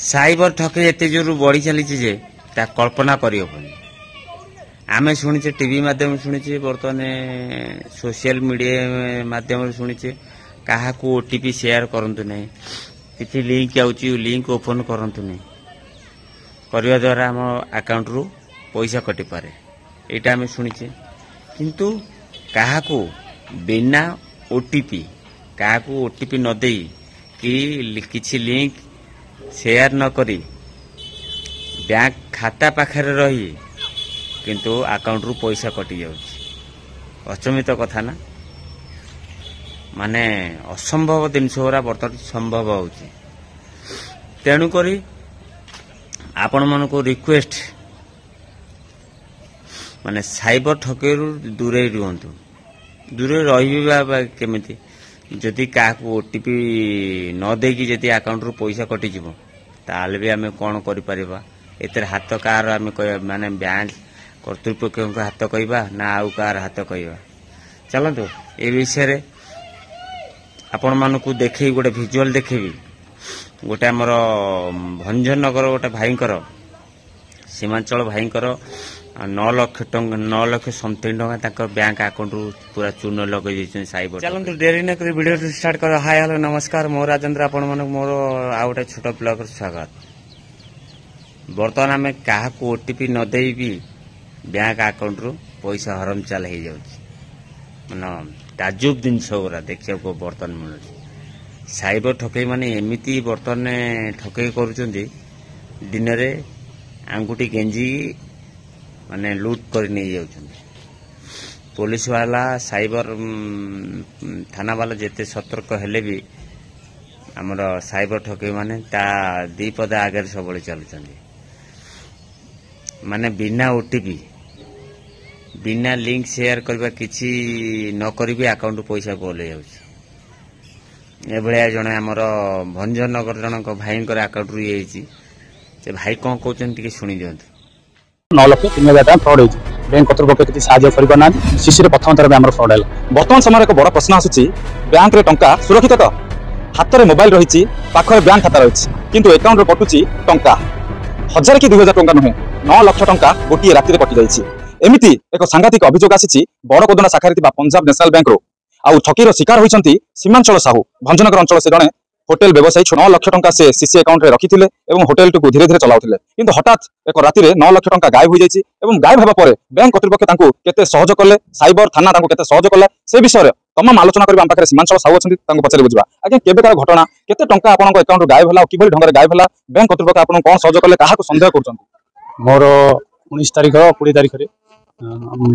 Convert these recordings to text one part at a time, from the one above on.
Cyber ठके एत जोर बढ़ी चली कल्पना करहबनी आमे शुणिचे टीवी माध्यम शुणिचे बर्तमान सोशल मीडिया माध्यम शुणिचे क्या ओटीपी शेयर करंतु नहीं किसी लिंक आउची लिंक ओपन करंतु नहीं करने द्वारा आम अकाउंट रु पैसा कटि पारे यहाँ आम शुणिचे किंतु क्या बिना ओटीपी क्या ओटीपी न दे कि किसी लिंक शेयर न करी बैंक खाता पाखे रही किंतु अकाउंट रु पैसा कटि जाउछि अचमित कथा ना माने असंभव जिनस गुरा बर्तमान संभव होछि तेणु करी आपण मन को रिक्वेस्ट माने साइबर ठकेरु दूरे रुहंतु दूरे रहिबा केमिति जदि क्या ओटीपी न देकी जदि अकाउंट रु पैसा कटि जीवो ताले भी आमे कोन करि परिबा एतर हाथ कार आमे माने बैंक कर्तृपक्ष हाथ कहवा ना आउ कार हाथ कहवा चलतु ए विषय रे आपण मानकु देखै गोटे विजुअल देखेबी गोटे हमर भंजनगर गोटे भाईंकर सीमांचल भाईंकर 9 लाख टंका 9 लाख समथिंग टंका बैंक अकाउंट पूरा चूर्ण लगे साइबर चलतु डेरी न कर वीडियो स्टार्ट कर हाय हेलो नमस्कार मो राजेंद्र आपण मन मोर आ गोटे छोट ब्लॉग स्वागत बर्तमान आम क्या ओटीपी न दे भी बैंक अकाउंट रु पैसा हरम चाल हो जाए मान ताजुब जिनस गुरा देखा बर्तमान मिलूँ साइबर ठकई माने एमती बर्तमान ठकई करुँच दिन में आंगुठी गेंजी माने लूट कर नहीं जाउछन पुलिस वाला साइबर थाना वाला जेते सतर्क हेले भी हमर साइबर ठकई माने ता दी पद आगे सब चलुछन माने बिना ओटीपी बिना लिंक शेयर करबा किछि न करी अकाउंट पैसा गोल एभलिया जने हमर भंजनगर जनक भाईंकर अकाउंट रु येछि से भाई कोन कहउछन टिके सुनि दियंतु 9 लाख 3,000 टका फ्रॉड होइछि बैंक कर्तृपक्ष किसी साहाय्य करि पाना शिशिर प्रथम थर हमर फ्रॉड है वर्तमान समय एक बड़ प्रश्न आसुछि बैंक रे टंका सुरक्षित तो हाथ रे मोबाइल रहिछि पाखरे बैंक खाता रहिछि किंतु अकाउंट रे कटुछि टंका 1000 कि 2000 टंका नुहे 9 लाख टंका गोटी राति रे कटि जाइछि एमिति एक सांघातिक अभियोग आसिछि बड़कोदना शाखा रे पंजाब नेशनल बैंक रो आउ ठकीर शिकार होइछन्ति सीमांचल साहू भंजनगर अंचल से जणे होटेल व्यवसायी 9 लाख टंका से सीसी अकाउंट रे रखिथिले एवं होटेल टू धीरे धीरे चलाउथिले किंतु हठात एक राति रे 9 लाख टंका गायब हो जाइछि एवं गायब हेबा परे बैंक कर्तृपक्ष तांको केते सहयोग कले साइबर थाना तांको केते सहयोग कला से विषय रे तमाम आलोचना करबा हम पाखरे सीमांचल साहू अछन्ति तांको पछरे बुझबा आगे केबेकार घटना केते टंका आपनक अकाउंट गायब होला किबोली ढंग रे गायब होला बैंक कर्तृपक्ष आपन कोन सहयोग कले काहाको संदेह करछन्ति मोर 19 तारिख 20 तारिख रे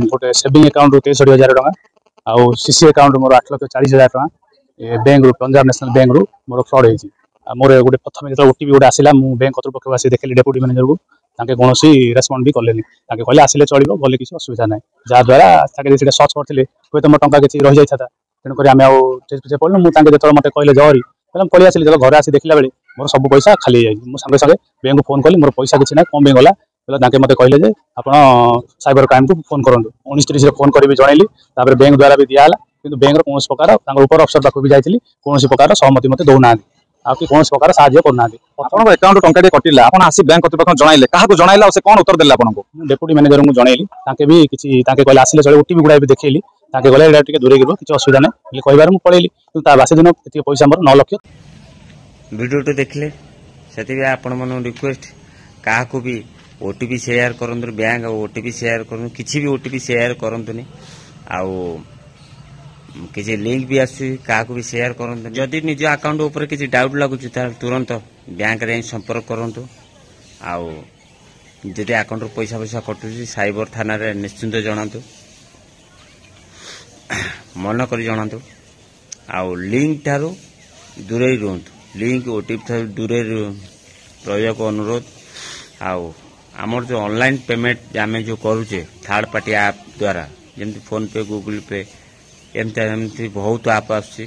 गोटे सेविंग अकाउंट 63,000 टका आउ सीसी अकाउंट मोर 8,40,000 टका बैंक पंजाब नेशनल बैंक रु मोर फ्रॉड होइछि मोर गोटे प्रथम जो ओटीपी गोटे आसला मु बैंक कर्तृपक्ष आसी देखली डेप्यूटी मैनेजर को ताके कोनोसी रेस्पोंड भी कलेनी ताके कहले आसिले चलिबो बोले किसी असुविधा नै जा द्वारा ताके सेटा सर्च करथिले कोइ त मोर टंका किछि रहि जाय छता तेन करी आमे आ पीछे पड़नु मु ताके जेतल मते कहले जहरी कहले पळि आसिले जब घर आसी देखला बेले मोर सब पैसा खाली जाय मु संगे संगे बैंक को फोन कली मोर पैसा किछि नै कम बैंक गला बोले ताके मते कहले जे आपण साइबर क्राइम को फोन करंतु 19:30 रे फोन करी जणैली तापर बैंक द्वारा भी दियाला किंतु बैंक रो कोनोस प्रकार तांग ऊपर अफसर पाखु भी जाइथिली कोनोसी प्रकार सहमति मते दउ ना आपकी कौन प्रकार साहाय्य करना आपन अकाउंट टंका कटिला आपन आसी बैंक कर्तृपक्ष जणाइले काहाको जणाइला से कोन उत्तर देला आपनको डेप्यूटी मैनेजर को जणाइली ताके भी किछि ताके कहले आसिले चले ओटीपी गुडा भी देखैली ताके कहले एडा टिके दूरे गिरबो किछि असुविधा नै ले कहबार मु पळेली किंतु ता बासे दिन एति पैसा मोर 9 लाख वीडियो तो देखले सेति आपन मन रिक्वेस्ट काहाको भी ओटीपी शेयर करंतु बैंक ओटीपी शेयर करन किछि भी ओटीपी शेयर करंतुनी आउ किसी लिंक भी आसु क्या भी शेयर करते जदि निज अकाउंट ऊपर किसी डाउट लगुच तुरंत बैंक रे संपर्क करंतु आउ जदि अकाउंट पैसा पैसा कटुची साइबर थाना रे निश्चिंत जणातु मन कर जणातु आउ लिंक ठारू दूरे रुहतु लिंक ओटीपी ठारू दूरे रहिया को अनुरोध आउ आमर जो ऑनलाइन पेमेंट आम जो करुचे थर्ड पार्टी ऐप द्वारा जमी फोन पे गूगल पे एमती बहुत आप आसुची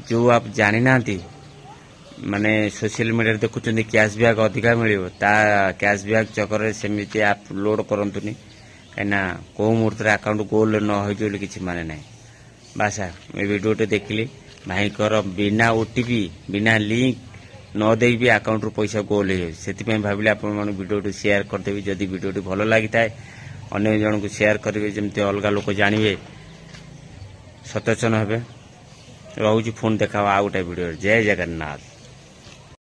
जो आप जानी ना माने सोशल मीडिया देखुं कैशबैक अधिका मिल कैशबैक चक्कर सेमती आप लोड करतुनि कहीं कौ मुहूर्त अकाउंट गोल न हो कि माने ना बासा वीडियो देखिली भाईकर बिना ओटीपी बिना लिंक न दे भी अकाउंट रु पैसा गोल हो से भाविले आपण मान वीडियो शेयर करदेवी जदि वीडियो भल लगी थाए अन्य जन को शेयर करेंगे जमती अलग लोक जानवे सचेतन हे रोचे फोन देखा आ गोटे वीडियो जय जगन्नाथ।